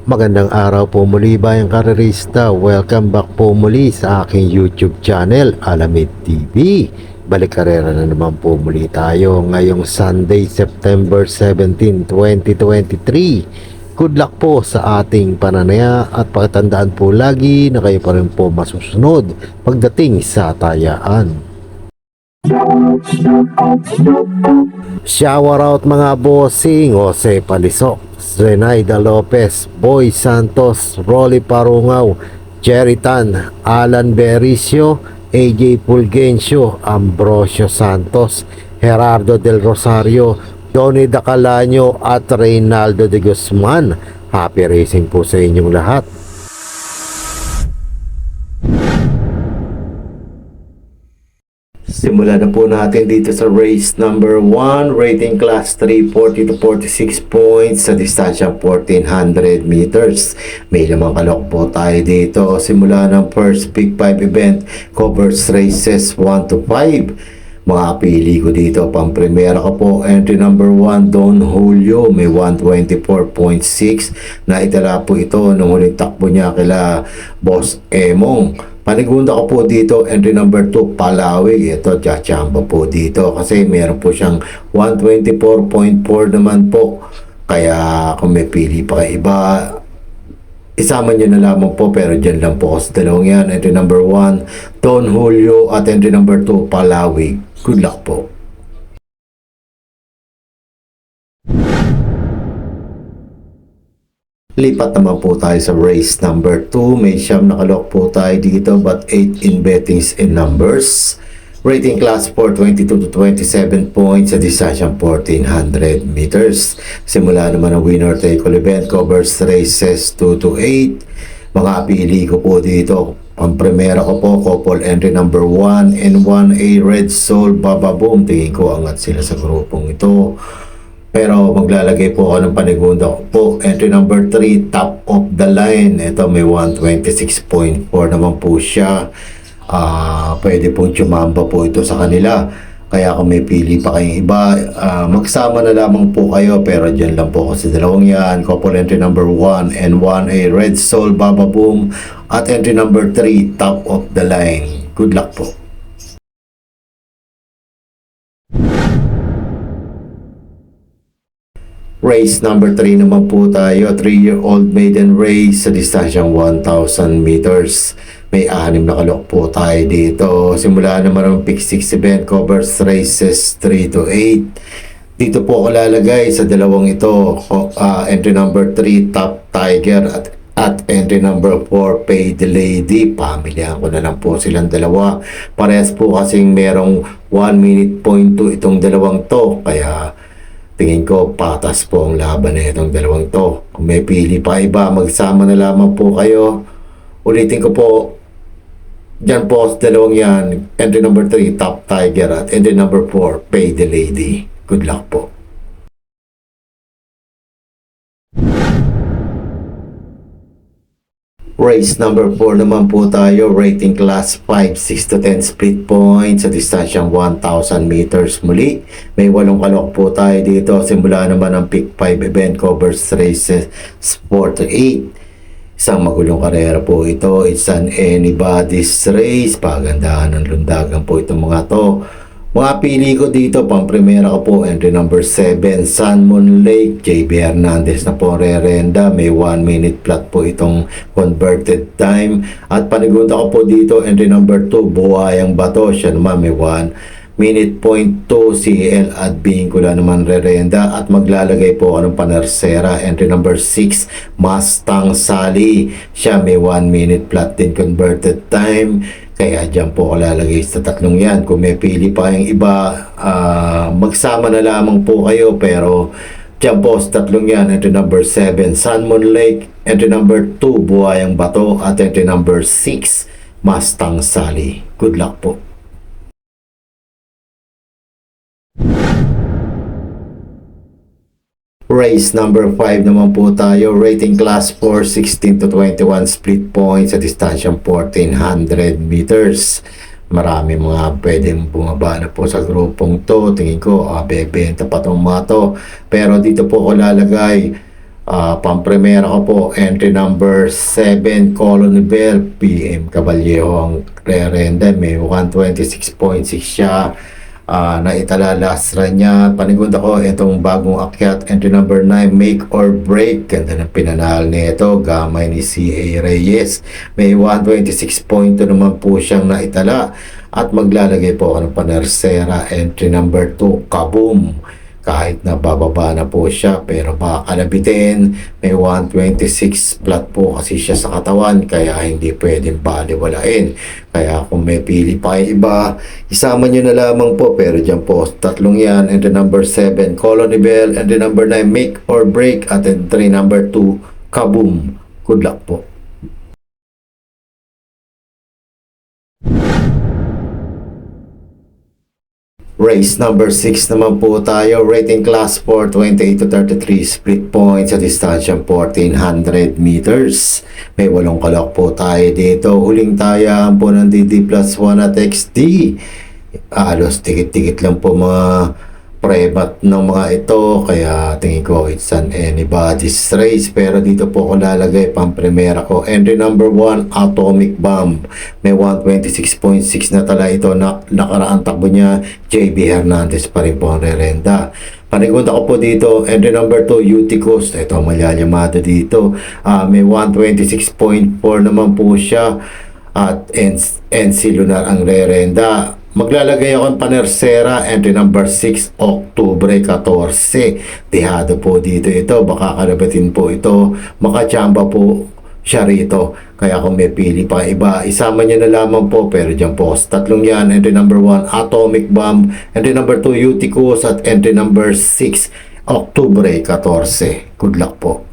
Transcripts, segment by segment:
Magandang araw po muli bayang karerista. Welcome back po muli sa aking YouTube channel, Alamid TV. Balik karera na naman po muli tayo ngayong Sunday, September 17, 2023. Good luck po sa ating pananaya at pakitandaan po lagi na kayo pa rin po masusunod pagdating sa tayaan. Shower out mga bossing, Jose Palisok, Zenaida Lopez, Boy Santos, Rolly Parungaw, Jerry Tan, Alan Bericio, AJ Fulgencio, Ambrosio Santos, Gerardo Del Rosario, Johnny Dacalaño at Reynaldo de Guzman. Happy racing po sa inyong lahat. Simulan na po natin dito sa race number 1, rating class 3, 40 to 46 points sa distansyang 1400 meters. May lamang kalok po tayo dito. Simula ng first Big 5 event, covers races 1 to 5. Mga pili ko dito, pang primera ko po, entry number 1, Don Julio, may 124.6. Naitala po ito nung huling takbo niya kila Boss Emong. Panigunda ko po dito, entry number 2, Palawig. Ito, chachamba po dito kasi meron po siyang 124.4 naman po. Kaya kung may pili pa kayo iba, isama nyo na lamang po, pero dyan lang po kasi dalawang yan. Entry number 1, Don Julio, at entry number 2, Palawig. Good luck po. Lipat naman po tayo sa race number 2. May siyam nakalok po tayo dito but 8 in bettings and numbers. Rating class 4, 22 to 27 points sa distansyang 1400 meters. Simula naman ang winner take all event, covers races 2 to 8. Mga pili ko po dito. Ang primera ko po, couple entry number 1 and 1A Red Soul Baba Boom. Tingin ko angat sila sa grupong ito. Pero maglalagay po ako ng panigunda ko po. Entry number 3, top of the line. Ito may 126.4 naman po siya. Pwede pong tsumamba po ito sa kanila. Kaya kung may pili pa kayong iba, magsama na lamang po kayo. Pero dyan lang po kasi dalawang yan. Couple entry number 1 and 1A Red Soul Baba Boom. At entry number 3, top of the line. Good luck po. Race number 3 naman po tayo, 3-year-old maiden race sa distansyang 1,000 meters. May 6 na kalok po tayo dito. Simula naman ang pick 6 event, covers races 3 to 8. Dito po ako lalagay sa dalawang ito. Entry number 3, Top Tiger, at entry number 4, Pay the Lady. Pamilyahan ko na lang po silang dalawa. Parehas po kasing merong 1 minute point 2 itong dalawang to. Kaya tingin ko patas po ang laban na itong dalawang to. Kung may pili pa iba, magsama na lamang po kayo. Ulitin ko po, dyan po sa dalawang yan, entry number 3, Top Tiger, at entry number 4, Pay the Lady. Good luck po. Race number 4 naman po tayo, rating class 5, 6 to 10 split points sa distansyang 1,000 meters muli. May 8 kalok po tayo dito. Simula naman ang pick 5 event, covers races 4 to 8. Isang magulong karera po ito. It's an anybody's race. Pagandahan ng lundagan po itong mga to. Mga pili ko dito, pang primera ko po, entry number 7, Sunmoon Lake, JB Hernandez na po rerenda. May 1 minute flat po itong converted time. At panigunda ko po dito, entry number 2, Buhayang Bato. Siya naman may 1 minute point 2, CL at Bingkula naman rerenda. At maglalagay po ako ng panersera, entry number 6, Mustang Sally. Siya may 1 minute flat din converted time. Kaya dyan po ako lalagay sa tatlong yan. Kung may pili pa yung iba, magsama na lamang po kayo. Pero dyan po sa tatlong yan, entry number 7, Sunmoon Lake, entry number 2, Buhayang Bato, at entry number 6, Mustang Sally. Good luck po. Race number 5 naman po tayo, rating class 4, 16 to 21 split points sa distansyang 1400 meters. Marami mga pwedeng bumaba na po sa grupong to. Tingin ko, bebenta pa itong mga to. Pero dito po ako lalagay Pampremera ko po, entry number 7, Colony Bell, PM Caballejo ang re-render. May 126.6 siya. Naitala last run niya. Panigunda ko, itong bagong akyat, entry number 9, Make or Break. Ganda ng pinanal nito, gamay ni C.A. Reyes. May 126.2 naman po siyang naitala. At maglalagay po ako ng panersera, entry number 2, Kaboom. Kahit na bababa na po siya, pero baka kalabitin. May 126 flat po kasi siya sa katawan, kaya hindi pwedeng baliwalain. Kaya kung may pili pa kayo iba, isama nyo na lamang po. Pero dyan po, tatlong yan, entry number 7, Colony Bell, entry number 9, Make or Break, at entry number 2, Kaboom. Good luck po. Race number 6 naman po tayo. Rating class for 28 to 33 split points sa distansyang 1400 meters. May 8 kalok po tayo dito. Huling tayaan po ng DD plus 1 at XD. Alos tikit-tikit lang po mga premat ng mga ito, kaya tingin ko it's an anybody's race. Pero dito po ko lalagay pampremera ko, entry number 1, Atomic Bomb. May 126.6 na tala ito. Nakaraan takbo niya, JB Hernandez pa rin po ang re-renda. Panigunda ko po dito, entry number 2, Uticos. Ito ang malyalyamado dito. May 126.4 naman po siya. At NC Lunar ang re-renda. Maglalagay ako ng panersera, entry number 6, Oktubre 14. Dihado po dito ito, baka kalabatin po ito, makachamba po siya rito. Kaya kung may pili pa iba, isama niyo na lamang po. Pero dyan po, tatlong yan, entry number 1, Atomic Bomb, entry number 2, Uticos, at entry number 6, Oktubre 14. Good luck po.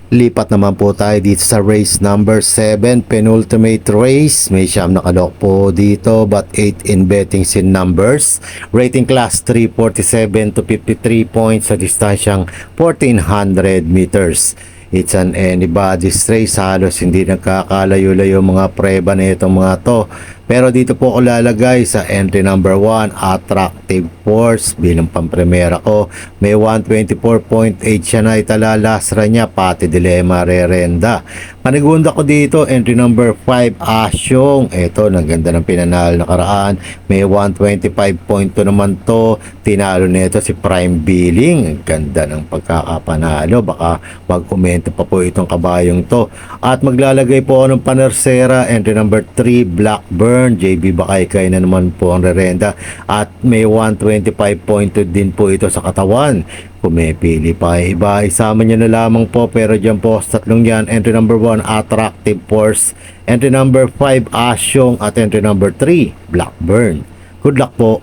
Lipat naman po tayo dito sa race number 7, penultimate race. May siyam na kalok po dito, but 8 in betting sin numbers. Rating class 347 to 53 points sa distansyang 1400 meters. It's an anybody's race. Halos hindi nagkakalayo-layo mga preba na itong mga to. Pero dito po ako lalagay sa entry number 1, Attractive Force bilang pampremera ko. May 124.8 siya na itala last run niya, pati Dilema re-renda. Panigunda ko dito, entry number 5, Asyong. Ito, naganda ng pinanalo nakaraan. May 125.2 naman to. Tinalo nito si Prime Billing. Ganda ng pagkakapanalo. Baka mag-komento pa po itong kabayong to. At maglalagay po ako ng panersera, entry number 3, Blackburn. JB Bakaykay na naman po ang rerenda. At may 125.2 din po ito sa katawan. Kung may pili pa iba, isama nyo na lamang po. Pero dyan po, tatlong yan, entry number 1, Attractive Force, entry number 5, Asyong, at entry number 3, Blackburn. Good luck po.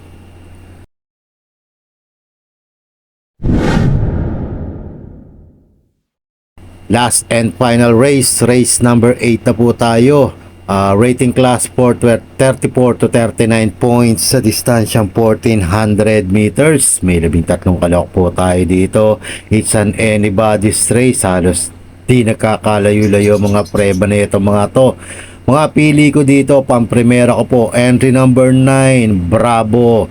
Last and final race, race number 8 na po tayo. Rating class for 34 to 39 points sa distansyang 1400 meters. May 13 kalok po tayo dito. It's an anybody's race. Halos di nakakalayo-layo mga preba na ito mga to. Mga pili ko dito, pampremera ko po, entry number 9, Bravo.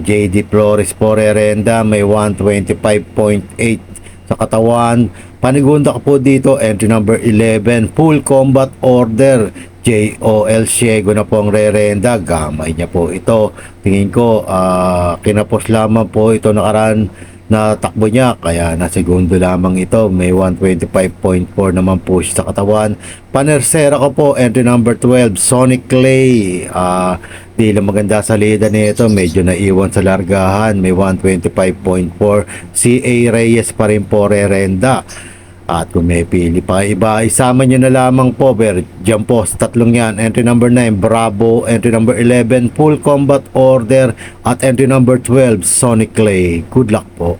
JD Flores po re-renda. May 125.8 sa katawan. Panigunda ko po dito, entry number 11, Full Combat Order. JOL Siego na po ang re-renda. Gamay niya po ito. Tingin ko, kinapos lamang po ito nakaraan na takbo niya. Kaya na segundo lamang ito. May 125.4 naman po siya sa katawan. Panersera ko po, entry number 12, Sonic Clay. Di lang maganda sa lida nito. Medyo naiwan sa largahan. May 125.4. CA Reyes pa rin po re-renda. At kung may pili pa iba, isama nyo na lamang po. Pero dyan po, tatlong yan, entry number 9, Bravo, entry number 11, Full Combat Order, at entry number 12, Sonic Clay. Good luck po.